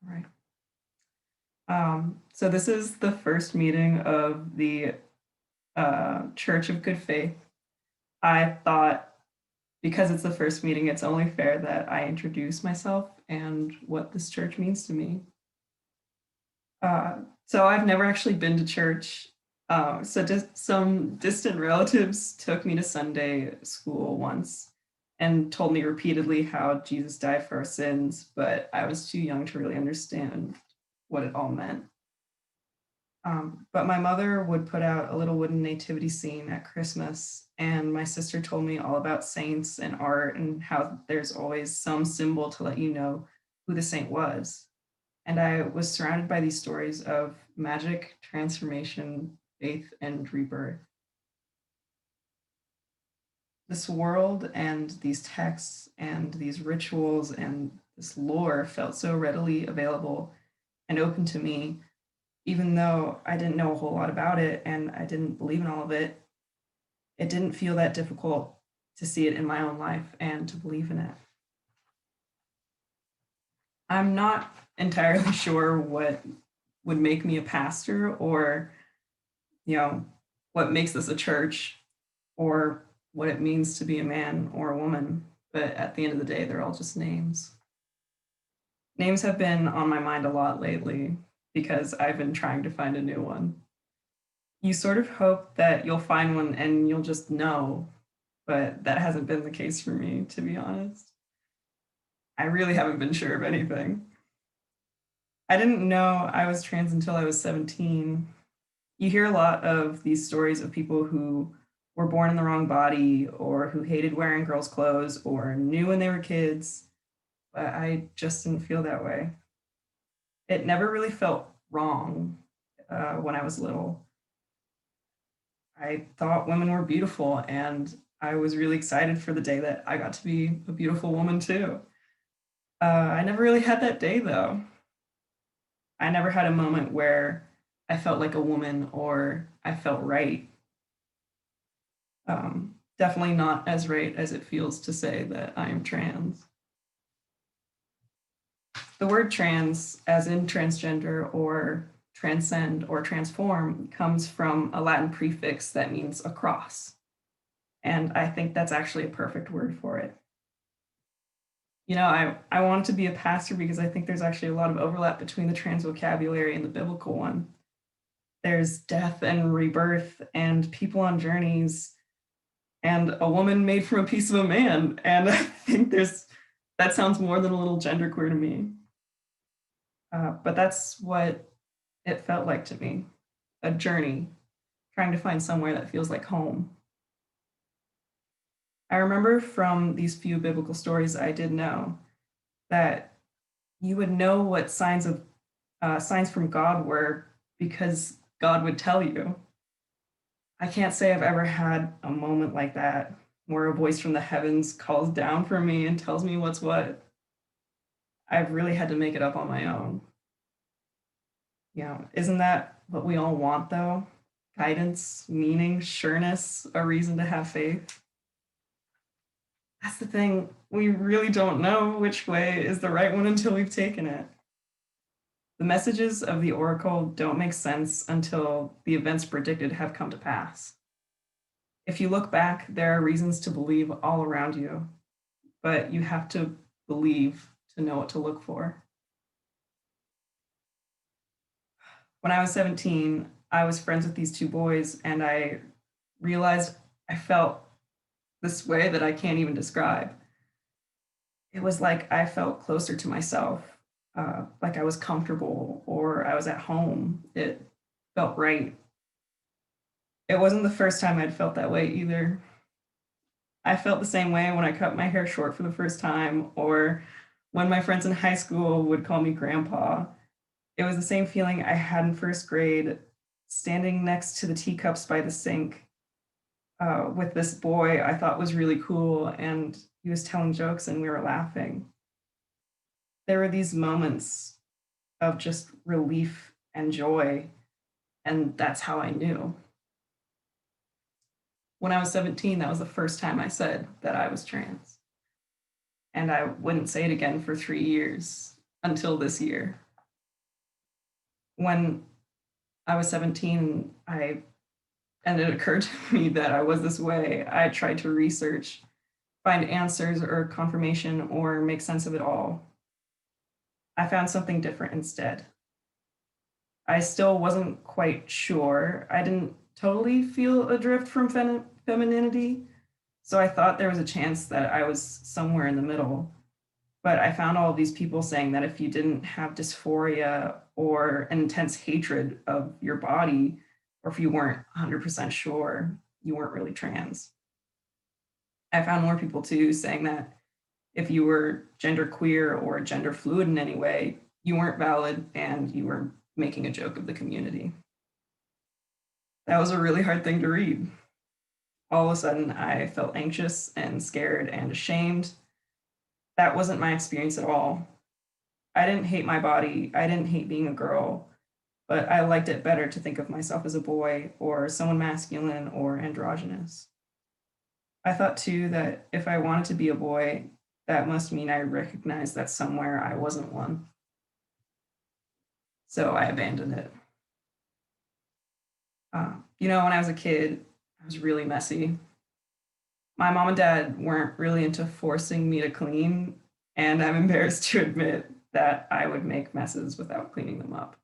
All right. So this is the first meeting of the Church of Good Faith. I thought because it's the first meeting, it's only fair that I introduce myself and what this church means to me. So I've never actually been to church. So just some distant relatives took me to Sunday school once and told me repeatedly how Jesus died for our sins, but I was too young to really understand what it all meant. But my mother would put out a little wooden nativity scene at Christmas, and my sister told me all about saints and art and how there's always some symbol to let you know who the saint was. And I was surrounded by these stories of magic, transformation, faith, and rebirth. This world and these texts and these rituals and this lore felt so readily available and open to me, even though I didn't know a whole lot about it and I didn't believe in all of it. It didn't feel that difficult to see it in my own life and to believe in it. I'm not entirely sure what would make me a pastor or, you know, what makes this a church or what it means to be a man or a woman. But at the end of the day, they're all just names. Names have been on my mind a lot lately because I've been trying to find a new one. You sort of hope that you'll find one and you'll just know, but that hasn't been the case for me, to be honest. I really haven't been sure of anything. I didn't know I was trans until I was 17. You hear a lot of these stories of people who were born in the wrong body or who hated wearing girls' clothes or knew when they were kids, but I just didn't feel that way. It never really felt wrong when I was little. I thought women were beautiful, and I was really excited for the day that I got to be a beautiful woman too. I never really had that day though. I never had a moment where I felt like a woman or I felt right. Definitely not as right as it feels to say that I am trans. The word trans, as in transgender or transcend or transform, comes from a Latin prefix that means across. And I think that's actually a perfect word for it. I wanted to be a pastor because I think there's actually a lot of overlap between the trans vocabulary and the biblical one. There's death and rebirth and people on journeys and a woman made from a piece of a man. And I think that sounds more than a little genderqueer to me. But that's what it felt like to me, a journey, trying to find somewhere that feels like home. I remember from these few biblical stories I did know that you would know what signs from God were because God would tell you. I can't say I've ever had a moment like that where a voice from the heavens calls down for me and tells me what's what. I've really had to make it up on my own. Isn't that what we all want though? Guidance, meaning, sureness, a reason to have faith. That's the thing. We really don't know which way is the right one until we've taken it. The messages of the oracle don't make sense until the events predicted have come to pass. If you look back, there are reasons to believe all around you, but you have to believe to know what to look for. When I was 17, I was friends with these two boys, and I realized I felt this way that I can't even describe. It was like I felt closer to myself, like I was comfortable or I was at home. It felt right. It wasn't the first time I'd felt that way either. I felt the same way when I cut my hair short for the first time, or when my friends in high school would call me grandpa. It was the same feeling I had in first grade, standing next to the teacups by the sink with this boy I thought was really cool, and he was telling jokes and we were laughing. There were these moments of just relief and joy, and that's how I knew. When I was 17, that was the first time I said that I was trans. And I wouldn't say it again for 3 years until this year. When I was 17, and it occurred to me that I was this way, I tried to research, find answers or confirmation or make sense of it all. I found something different instead. I still wasn't quite sure. I didn't totally feel adrift from femininity, so I thought there was a chance that I was somewhere in the middle. But I found all of these people saying that if you didn't have dysphoria or an intense hatred of your body, or if you weren't 100% sure, you weren't really trans. I found more people too saying that if you were gender queer or gender fluid in any way, you weren't valid and you were making a joke of the community. That was a really hard thing to read. All of a sudden, I felt anxious and scared and ashamed. That wasn't my experience at all. I didn't hate my body. I didn't hate being a girl, but I liked it better to think of myself as a boy or someone masculine or androgynous. I thought too that if I wanted to be a boy, that must mean I recognized that somewhere I wasn't one. So I abandoned it. When I was a kid, I was really messy. My mom and dad weren't really into forcing me to clean, and I'm embarrassed to admit that I would make messes without cleaning them up.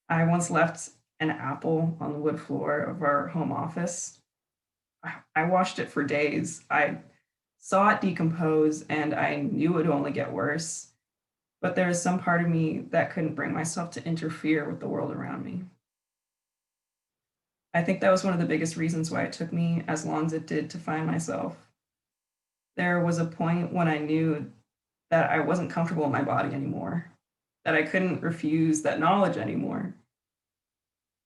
I once left an apple on the wood floor of our home office. I watched it for days. I saw it decompose and I knew it would only get worse. But there was some part of me that couldn't bring myself to interfere with the world around me. I think that was one of the biggest reasons why it took me as long as it did to find myself. There was a point when I knew that I wasn't comfortable in my body anymore, that I couldn't refuse that knowledge anymore.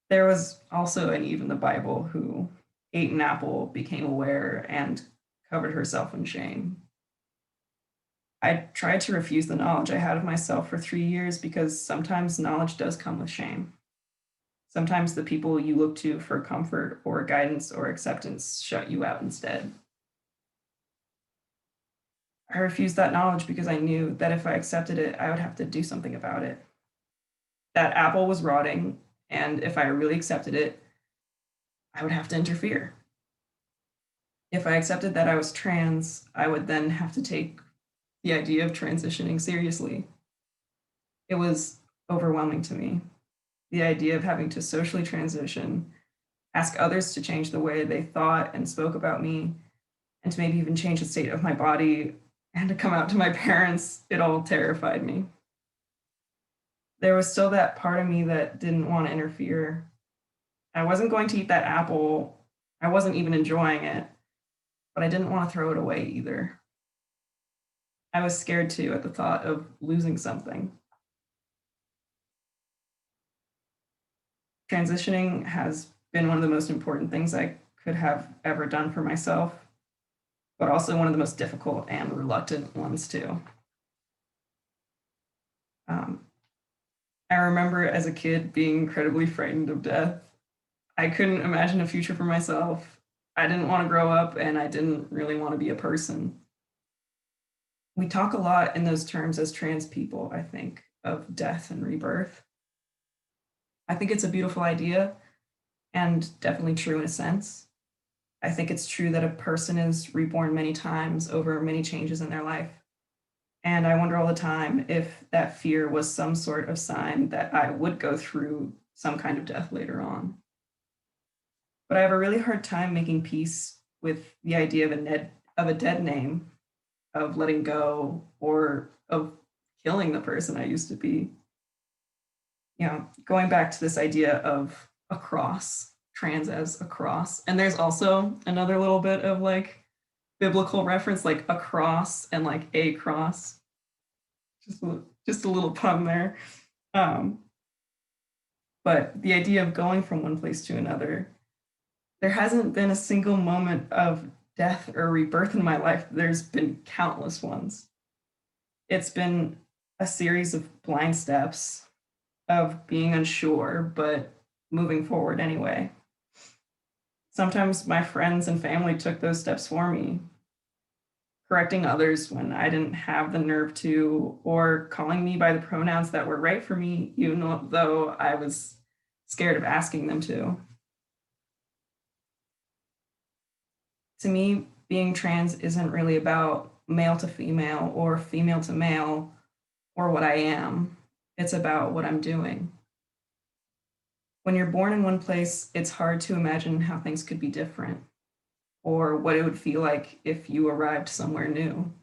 There was also an Eve in the Bible who ate an apple, became aware, and covered herself in shame. I tried to refuse the knowledge I had of myself for 3 years because sometimes knowledge does come with shame. Sometimes the people you look to for comfort or guidance or acceptance shut you out instead. I refused that knowledge because I knew that if I accepted it, I would have to do something about it. That apple was rotting, and if I really accepted it, I would have to interfere. If I accepted that I was trans, I would then have to take the idea of transitioning seriously. It was overwhelming to me. The idea of having to socially transition, ask others to change the way they thought and spoke about me, and to maybe even change the state of my body and to come out to my parents, it all terrified me. There was still that part of me that didn't want to interfere. I wasn't going to eat that apple. I wasn't even enjoying it, but I didn't want to throw it away either. I was scared too at the thought of losing something. Transitioning has been one of the most important things I could have ever done for myself, but also one of the most difficult and reluctant ones too. Um, I remember as a kid being incredibly frightened of death. I couldn't imagine a future for myself. I didn't want to grow up and I didn't really want to be a person. We talk a lot in those terms as trans people, I think, of death and rebirth. I think it's a beautiful idea and definitely true in a sense. I think it's true that a person is reborn many times over many changes in their life. And I wonder all the time if that fear was some sort of sign that I would go through some kind of death later on. But I have a really hard time making peace with the idea of a dead name, of letting go, or of killing the person I used to be. Going back to this idea of a cross, trans as a cross. And there's also another little bit of like biblical reference, like a cross and like a cross. Just a little pun there. Um, but the idea of going from one place to another, there hasn't been a single moment of death or rebirth in my life. There's been countless ones. It's been a series of blind steps, of being unsure, but moving forward anyway. Sometimes my friends and family took those steps for me. correcting others when I didn't have the nerve to, or calling me by the pronouns that were right for me, even though I was scared of asking them to. To me, being trans isn't really about male to female or female to male or what I am. It's about what I'm doing. When you're born in one place, it's hard to imagine how things could be different or what it would feel like if you arrived somewhere new.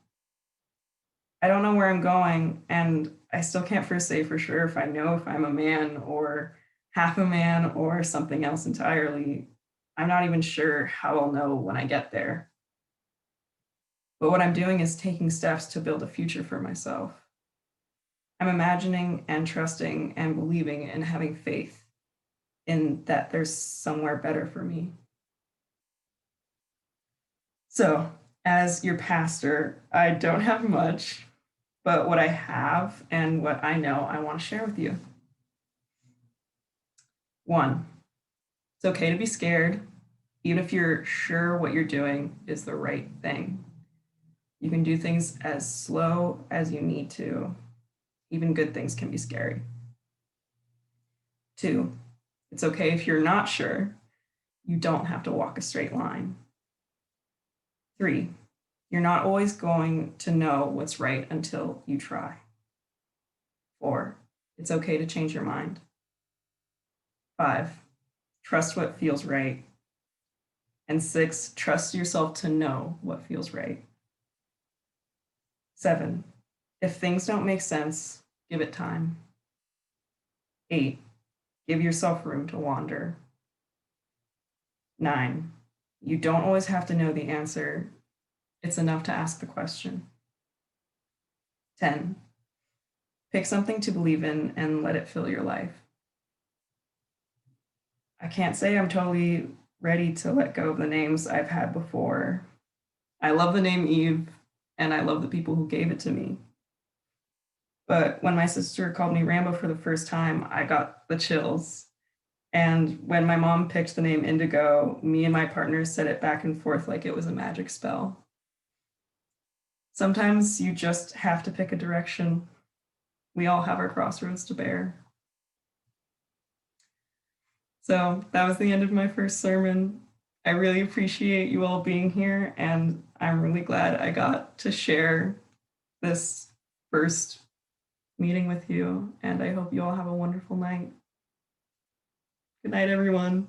I don't know where I'm going, and I still can't say for sure if I know if I'm a man or half a man or something else entirely. I'm not even sure how I'll know when I get there. But what I'm doing is taking steps to build a future for myself. I'm imagining and trusting and believing and having faith in that there's somewhere better for me. So, as your pastor, I don't have much, but what I have and what I know, I want to share with you. 1, it's okay to be scared, even if you're sure what you're doing is the right thing. You can do things as slow as you need to. Even good things can be scary. 2, it's okay if you're not sure. You don't have to walk a straight line. 3, you're not always going to know what's right until you try. 4, it's okay to change your mind. 5, trust what feels right. And 6, trust yourself to know what feels right. 7, if things don't make sense, give it time. 8, give yourself room to wander. 9, you don't always have to know the answer. It's enough to ask the question. 10, pick something to believe in and let it fill your life. I can't say I'm totally ready to let go of the names I've had before. I love the name Eve, and I love the people who gave it to me. But when my sister called me Rambo for the first time, I got the chills. And when my mom picked the name Indigo, me and my partner said it back and forth like it was a magic spell. Sometimes you just have to pick a direction. We all have our crossroads to bear. So that was the end of my first sermon. I really appreciate you all being here, and I'm really glad I got to share this first meeting with you, and I hope you all have a wonderful night. Good night, everyone.